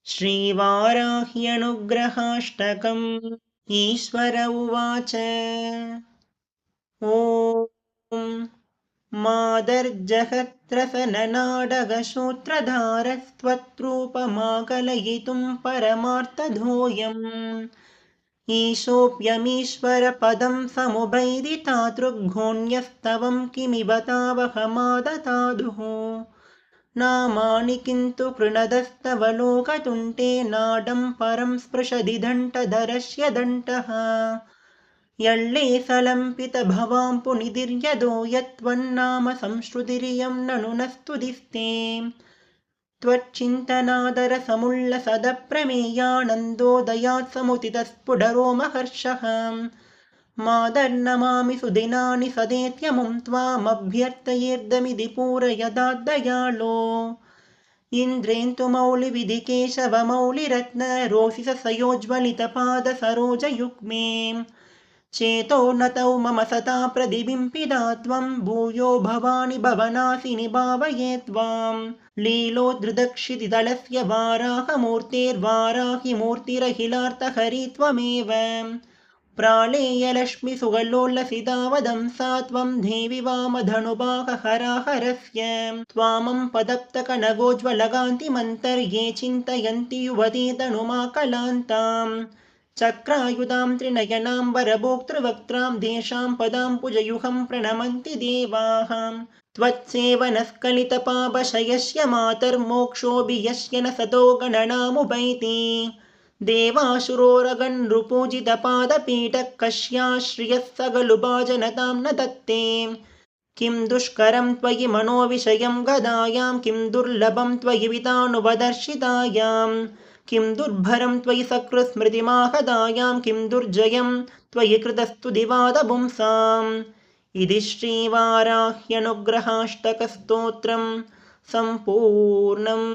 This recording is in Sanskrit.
श्रीवाराह्यनुग्रहाष्टकम्। ईश्वर उवाच। ॐ मादर्जहत्रसननाडगशूत्रधारस्त्वत्रूपमाकलयितुं परमार्थधोऽयम्। ईशोऽप्यमीश्वरपदं समुपैदितातृग्घोण्यस्तवं किमिव तावहमादतादुः। नामानि किन्तु कृणदस्तव लोकतुण्टे नाडं परं स्पृशदिदण्टधरस्य दण्टः। यल्लेसलम्पितभवां पुनिदिर्यदो यत्त्वन्नाम संश्रुतिरियं ननु न स्तुतिस्ते। त्वच्चिन्तनादरसमुल्लसदप्रमेयानन्दोदयात् समुदितस्फुटरोमहर्षः। मादर्नमामि सुदिनानि सदेत्यमुं त्वामभ्यर्थयेर्दमिति पूरयदाद्दयालो। इन्द्रेन्दुमौलिविधिकेशवमौलिरत्नरोषिसयोज्ज्वलितपादसरोजयुग्मे चेतो नतौ मम सता प्रतिबिम्बिदा त्वं भूयो भवानि भवनासिनि भावये त्वाम्। लीलोद्धृतक्षितितलस्य वाराहमूर्तेर्वाराहिमूर्तिरखिलार्थहरि त्वमेव। प्रालेयलक्ष्मिसुगलोल्लसिता वदंसा त्वं देवि वामधनुबाहहराहरस्य। त्वामं पदप्तकनगोज्ज्वलकान्तिमन्तर्ये चिन्तयन्ति युवती तनुमाकलान्ताम्। चक्रायुधां त्रिनयनाम्बरभोक्तृवक्त्रां देशां पदां पुजयुहं प्रणमन्ति देवाः। त्वत्सेवनस्खलितपापशयस्य मातर्मोक्षोऽपि यस्य न सतो गणनामुपैति। देवासुरोरगन्नृपूजितपादपीठः कस्याश्रियः सगलु भाजनतां न दत्ते। किं दुष्करं त्वयि मनोविषयं गदायां किं दुर्लभं त्वयि वितानुपदर्शितायां। किं दुर्भरं त्वयि सकृत्स्मृतिमाहदायां किं दुर्जयं त्वयि कृतस्तुतिवादपुंसाम्। इति श्रीवाराह्यनुग्रहाष्टकस्तोत्रं सम्पूर्णम्।